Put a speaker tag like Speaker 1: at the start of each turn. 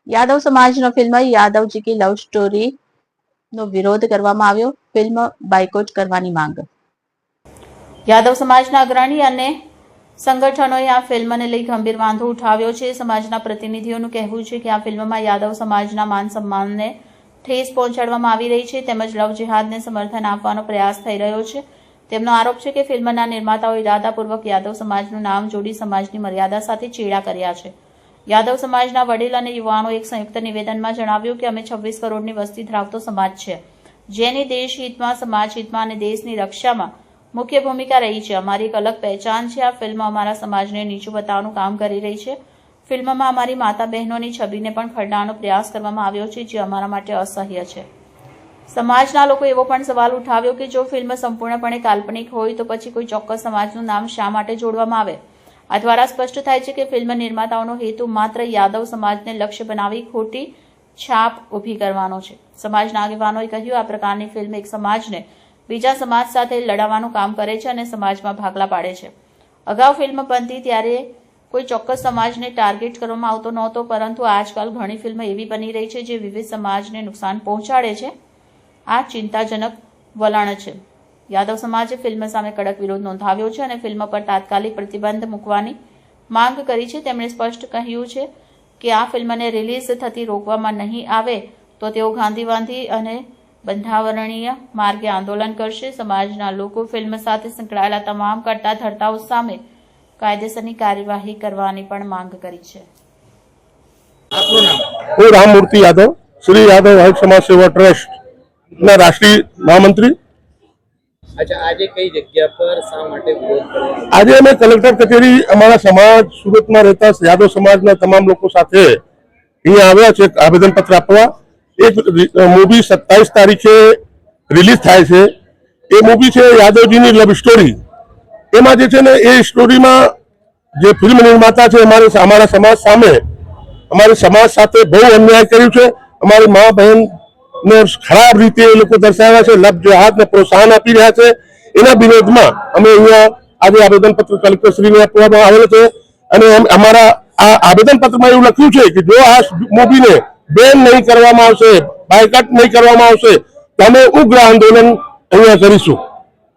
Speaker 1: Yadav समाजનો film યાદવજી કી love story નો વિરોધ કરવામાં આવ્યો. ફિલ્મ બાયકોટ કરવાની માંગ. યાદવ સમાજના અગ્રણી અને સંગઠનોએ આ ફિલ્મને લઈ ગંભીર વાંધો ઉઠાવ્યો છે. સમાજના પ્રતિનિધિઓનું કહેવું છે કે આ ફિલ્મમાં યાદવ સમાજના માન સન્માનને ઠેસ પહોંચાડવામાં આવી રહી છે તેમજ લવ જિહાદને સમર્થન આપવાનો પ્રયાસ થઈ રહ્યો છે. તેમનો આરોપ છે કે ફિલ્મના નિર્માતાઓએ ઇરાદાપૂર્વક યાદવ સમાજનું નામ જોડી સમાજની મર્યાદા સાથે ચેડા કર્યા છે. યાદવ સમાજના વડીલ અને યુવાનો એક સંયુક્ત નિવેદનમાં જણાવ્યું કે અમે 26 કરોડની વસ્તી ધરાવતો સમાજ છે જેની દેશ હિતમાં, સમાજ હિતમાં અને દેશની રક્ષામાં મુખ્ય ભૂમિકા રહી છે. અમારી એક અલગ પહેચાન છે. આ ફિલ્મ અમારા સમાજને નીચું બતાવવાનું કામ કરી રહી છે. ફિલ્મમાં અમારી માતા બહેનોની છબીને પણ ખરડાવવાનો પ્રયાસ કરવામાં આવ્યો છે જે અમારા માટે અસહ્ય છે. સમાજના લોકો એવો પણ સવાલ ઉઠાવ્યો કે જો ફિલ્મ સંપૂર્ણપણે કાલ્પનિક હોય તો પછી કોઈ ચોક્કસ સમાજનું નામ શા માટે જોડવામાં આવે. આ દ્વારા સ્પષ્ટ થાય છે કે ફિલ્મ નિર્માતાઓનો હેતુ માત્ર યાદવ સમાજને લક્ષ્ય બનાવી ખોટી છાપ ઊભી કરવાનો છે. સમાજના આગેવાનોએ કહ્યું આ પ્રકારની ફિલ્મ એક સમાજને બીજા સમાજ સાથે લડાવવાનું કામ કરે છે અને સમાજમાં ભાગલા પાડે છે. અગાઉ ફિલ્મ બનતી ત્યારે કોઈ ચોક્કસ સમાજને ટાર્ગેટ કરવામાં આવતો નહોતો પરંતુ આજકાલ ઘણી ફિલ્મ એવી બની રહી છે જે વિવિધ સમાજને નુકસાન પહોંચાડે છે. આ ચિંતાજનક વલણ છે. યાદવ સમાજે ફિલ્મ સામે કડક વિરોધ નોંધાવ્યો છે અને ફિલ્મ પર તાત્કાલિક પ્રતિબંધ મૂકવાની માંગ કરી છે. તેમણે સ્પષ્ટ કહ્યું છે કે આ ફિલ્મને રિલીઝ થતી રોકવામાં નહીં આવે તો તેઓ ગાંધીવાદી અને બંધારણીય માર્ગે આંદોલન કરશે. સમાજના લોકો ફિલ્મ સાથે સંકળાયેલા તમામ કરતા ધરતાઓ સામે કાયદેસરની કાર્યવાહી કરવાની પણ માંગ કરી છે.
Speaker 2: હું રામમૂર્તિ યાદવ, શ્રી યાદવ વાહિક સમાજ સેવા ટ્રસ્ટ ના રાષ્ટ્રીય મહામંત્રી.
Speaker 3: अच्छा, आज कई जगह पर शा માટે વિરોધ કર્યો?
Speaker 2: આજે અમે કલેક્ટર કચેરી અમારા સમાજ સુરતમાં રહેતા યાદવ સમાજના તમામ લોકો સાથે અહીંયા આવ્યા છે આવેદન પત્ર આપવા. એક મૂવી 27 તારીખે રિલીઝ થાય છે. એ મૂવી છે યાદવજીની લવ સ્ટોરી. એમાં જે છે ને એ સ્ટોરીમાં જે ફિલ્મ નિર્માતા છે અમારા સમાજ સામે અમારી સમાજ સાથે બહુ અન્યાય કર્યું છે. અમારી મા બહેન ને ખરાબ રીતે એ લોકો દર્શાવ્યા છે, લવ જિહાદને પ્રોત્સાહન આપી રહ્યા છે. એના વિરોધમાં અમે અહીંયા આજે આવેદનપત્ર કલેક્ટરશ્રીને આપવામાં આવેલ છે અને અમારા આ આવેદનપત્રમાં એવું લખ્યું છે કે જો આ મૂવીને બેન નહીં કરવામાં આવશે, બાયકાટ નહીં કરવામાં આવશે તો અમે ઉગ્ર આંદોલન અહીંયા કરીશું.